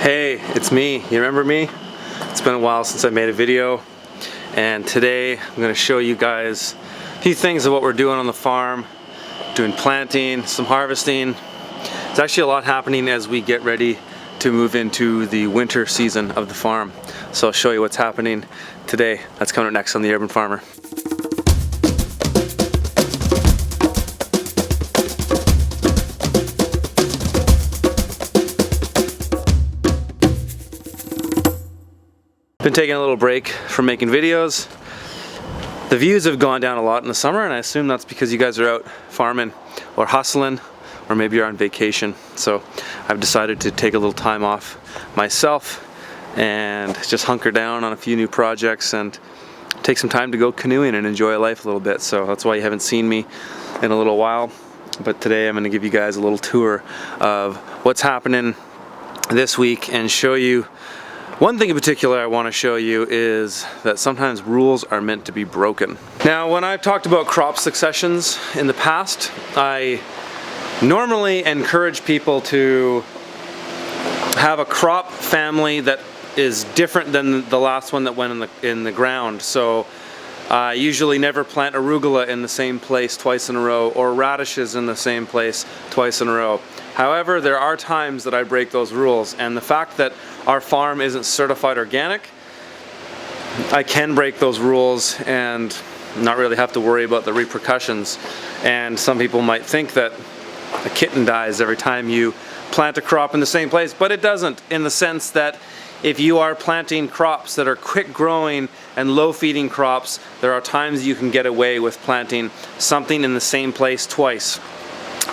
Hey, it's me. You remember me? It's been a while since I made a video, and today I'm going to show you guys a few things of what we're doing on the farm. Doing planting, some harvesting. There's actually a lot happening as we get ready to move into the winter season of the farm. So I'll show you what's happening today. That's coming up next on The Urban Farmer. Been taking a little break from making videos. The views have gone down a lot in the summer, and I assume that's because you guys are out farming or hustling, or maybe you're on vacation. So I've decided to take a little time off myself and just hunker down on a few new projects and take some time to go canoeing and enjoy life a little bit. So that's why you haven't seen me in a little while. But today I'm going to give you guys a little tour of what's happening this week and show you one thing in particular. I want to show you is that sometimes rules are meant to be broken. Now, when I've talked about crop successions in the past, I normally encourage people to have a crop family that is different than the last one that went in the ground. So I usually never plant arugula in the same place twice in a row, or radishes in the same place twice in a row. However, there are times that I break those rules, and the fact that our farm isn't certified organic, I can break those rules and not really have to worry about the repercussions. And some people might think that a kitten dies every time you plant a crop in the same place, but it doesn't, in the sense that if you are planting crops that are quick growing and low feeding crops, there are times you can get away with planting something in the same place twice.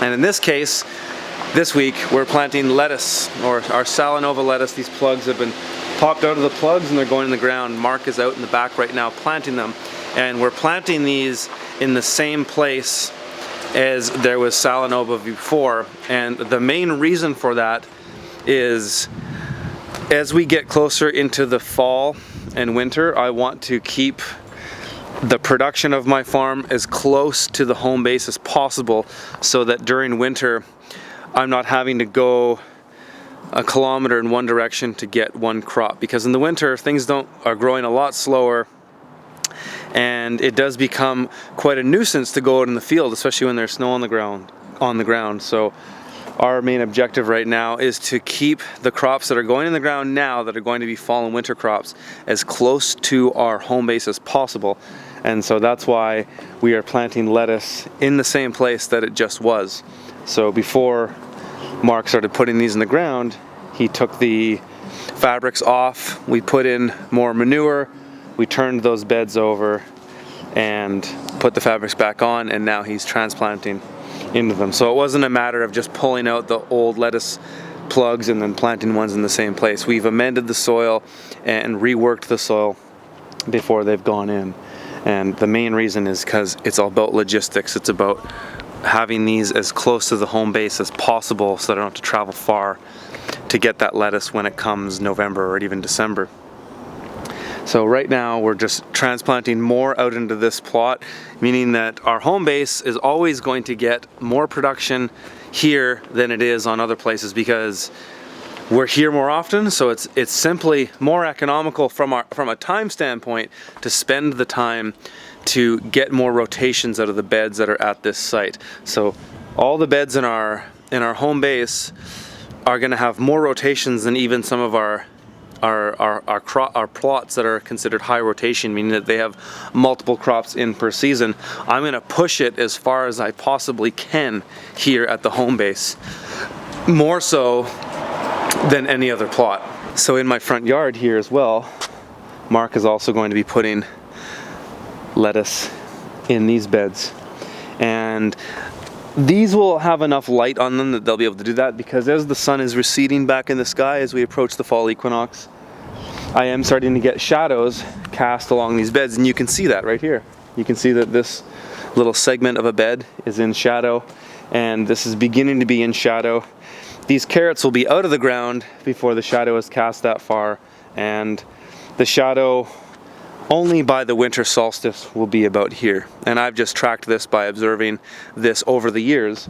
And in this case, this week we're planting lettuce, or our Salanova lettuce. These plugs have been popped out of the plugs and they're going in the ground. Mark is out in the back right now planting them, and we're planting these in the same place as there was Salanova before. And the main reason for that is, as we get closer into the fall and winter, I want to keep the production of my farm as close to the home base as possible, so that during winter I'm not having to go a kilometer in one direction to get one crop, because in the winter things are growing a lot slower, and it does become quite a nuisance to go out in the field, especially when there's snow on the ground. So our main objective right now is to keep the crops that are going in the ground now, that are going to be fall and winter crops, as close to our home base as possible. And so that's why we are planting lettuce in the same place that it just was. So before Mark started putting these in the ground, he took the fabrics off, we put in more manure, we turned those beds over and put the fabrics back on, and now he's transplanting into them. So it wasn't a matter of just pulling out the old lettuce plugs and then planting ones in the same place. We've amended the soil and reworked the soil before they've gone in. And the main reason is because it's all about logistics. It's about having these as close to the home base as possible, so that I don't have to travel far to get that lettuce when it comes November or even December. So right now we're just transplanting more out into this plot, meaning that our home base is always going to get more production here than it is on other places, because we're here more often. So it's simply more economical from a time standpoint to spend the time to get more rotations out of the beds that are at this site. So all the beds in our home base are going to have more rotations than even some of our plots that are considered high rotation, meaning that they have multiple crops in per season. I'm going to push it as far as I possibly can here at the home base, more so than any other plot. So in my front yard here as well, Mark is also going to be putting lettuce in these beds, and these will have enough light on them that they'll be able to do that, because as the sun is receding back in the sky as we approach the fall equinox, I am starting to get shadows cast along these beds, and you can see that right here. You can see that this little segment of a bed is in shadow, and this is beginning to be in shadow. These carrots will be out of the ground before the shadow is cast that far, and the shadow only by the winter solstice will be about here. And I've just tracked this by observing this over the years,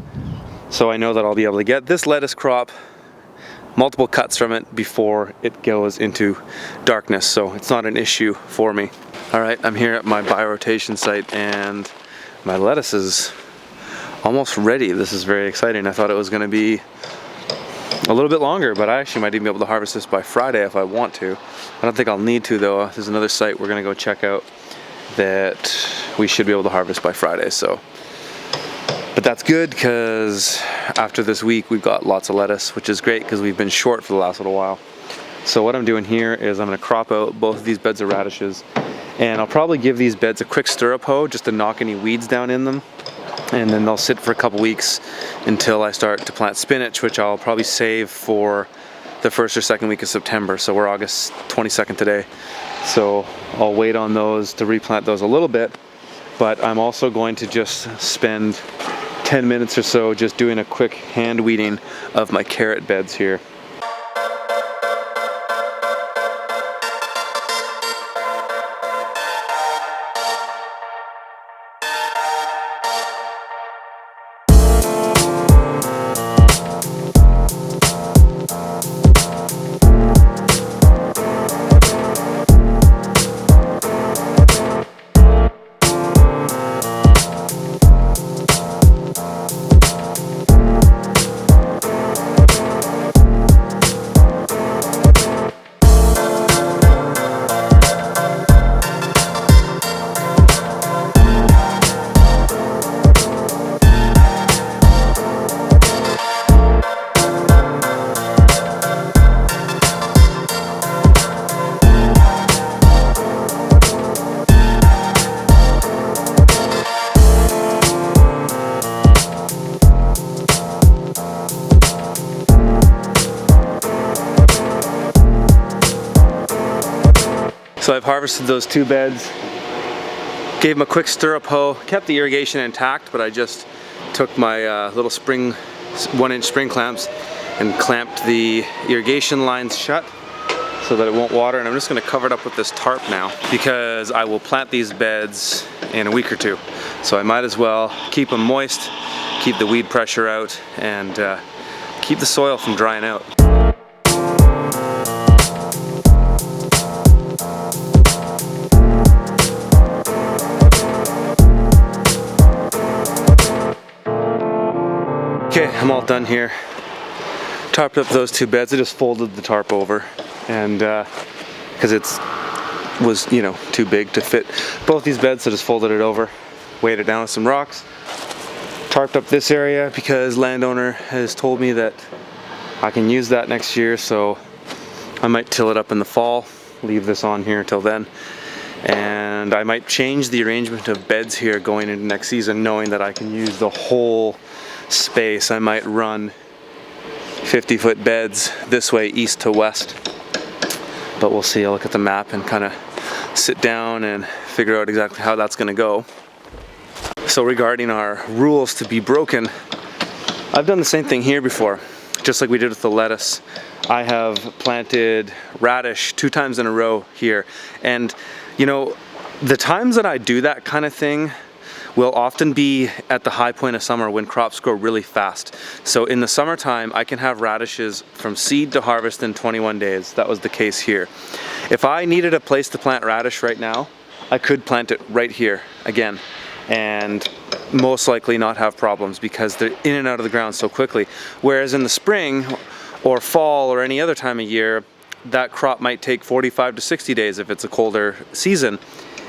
so I know that I'll be able to get this lettuce crop multiple cuts from it before it goes into darkness, so it's not an issue for me. All right, I'm here at my biorotation site and my lettuce is almost ready. This is very exciting. I thought it was going to be a little bit longer, but I actually might even be able to harvest this by Friday if I want to. I don't think I'll need to though. There's another site we're going to go check out that we should be able to harvest by Friday. So, but that's good because after this week we've got lots of lettuce, which is great because we've been short for the last little while. So what I'm doing here is I'm going to crop out both of these beds of radishes, and I'll probably give these beds a quick stir-up hoe just to knock any weeds down in them. And then they'll sit for a couple weeks until I start to plant spinach, which I'll probably save for the first or second week of September. So we're August 22nd today. So I'll wait on those to replant those a little bit, but I'm also going to just spend 10 minutes or so just doing a quick hand weeding of my carrot beds here. So I've harvested those two beds, gave them a quick stir-up hoe, kept the irrigation intact, but I just took my little 1-inch spring clamps and clamped the irrigation lines shut so that it won't water. And I'm just going to cover it up with this tarp now because I will plant these beds in a week or two. So I might as well keep them moist, keep the weed pressure out, and keep the soil from drying out. Okay, I'm all done here. Tarped up those two beds. I just folded the tarp over, and because it was, you know, too big to fit both these beds, so just folded it over, weighed it down with some rocks, tarped up this area because landowner has told me that I can use that next year, so I might till it up in the fall, leave this on here until then. And I might change the arrangement of beds here going into next season, knowing that I can use the whole space. I might run 50-foot beds this way east to west, but we'll see. I'll look at the map and kind of sit down and figure out exactly how that's going to go. So regarding our rules to be broken, I've done the same thing here before, just like we did with the lettuce. I have planted radish 2 times in a row here, and you know, the times that I do that kind of thing will often be at the high point of summer when crops grow really fast. So in the summertime, I can have radishes from seed to harvest in 21 days. That was the case here. If I needed a place to plant radish right now, I could plant it right here again and most likely not have problems because they're in and out of the ground so quickly. Whereas in the spring or fall or any other time of year, that crop might take 45 to 60 days if it's a colder season.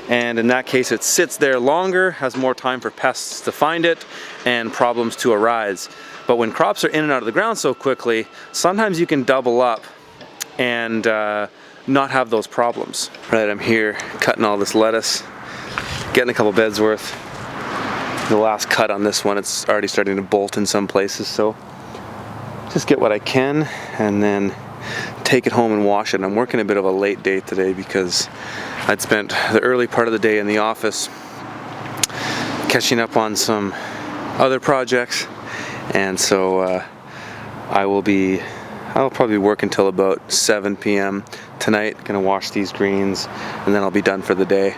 And in that case, it sits there longer, has more time for pests to find it and problems to arise. But when crops are in and out of the ground so quickly, sometimes you can double up and not have those problems. Right, I'm here cutting all this lettuce, getting a couple beds worth. The last cut on this one, it's already starting to bolt in some places, so just get what I can and then take it home and wash it. And I'm working a bit of a late day today because I'd spent the early part of the day in the office catching up on some other projects, and so I'll probably work until about 7 p.m. tonight. Gonna wash these greens and then I'll be done for the day.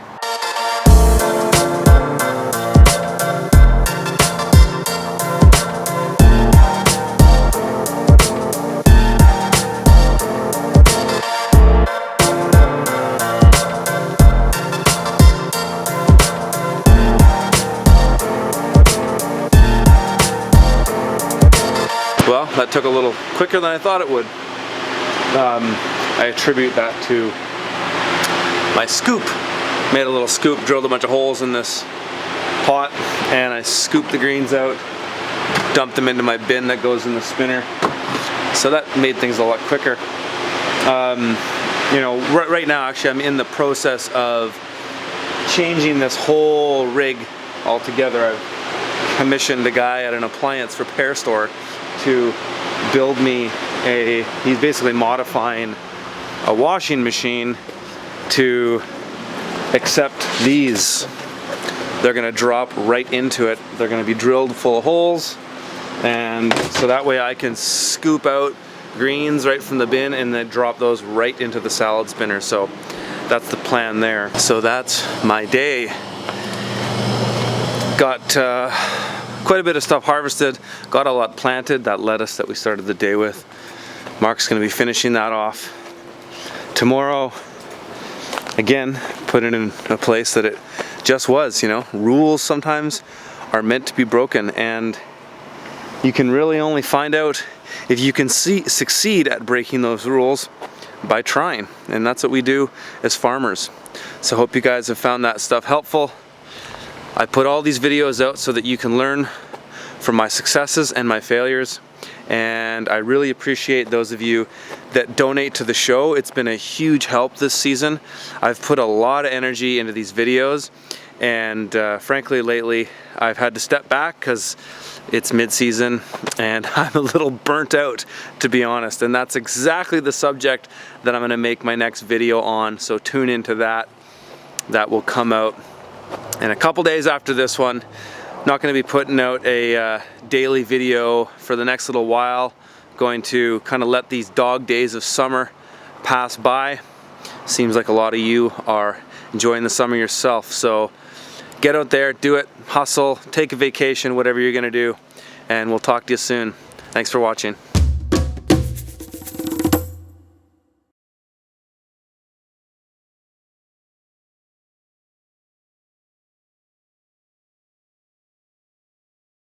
took a little quicker than I thought it would. I attribute that to my scoop. Made a little scoop, drilled a bunch of holes in this pot, and I scooped the greens out, dumped them into my bin that goes in the spinner. So that made things a lot quicker. You know, right now actually I'm in the process of changing this whole rig altogether. I've commissioned a guy at an appliance repair store to build me he's basically modifying a washing machine to accept these. They're gonna drop right into it. They're gonna be drilled full of holes, and so that way I can scoop out greens right from the bin and then drop those right into the salad spinner. So that's the plan there. So that's my day. Got quite a bit of stuff harvested, got a lot planted. That lettuce that we started the day with, Mark's gonna be finishing that off tomorrow. Again, put it in a place that it just was. You know, rules sometimes are meant to be broken, and you can really only find out if you can succeed at breaking those rules by trying. And that's what we do as farmers. So hope you guys have found that stuff helpful. I put all these videos out so that you can learn from my successes and my failures. And I really appreciate those of you that donate to the show. It's been a huge help this season. I've put a lot of energy into these videos, and frankly lately I've had to step back because it's mid-season and I'm a little burnt out, to be honest. And that's exactly the subject that I'm going to make my next video on, so tune into that. That will come out in a couple days after this one. Not going to be putting out a daily video for the next little while. Going to kind of let these dog days of summer pass by. Seems like a lot of you are enjoying the summer yourself, so get out there, do it, hustle, take a vacation, whatever you're going to do, and we'll talk to you soon. Thanks for watching.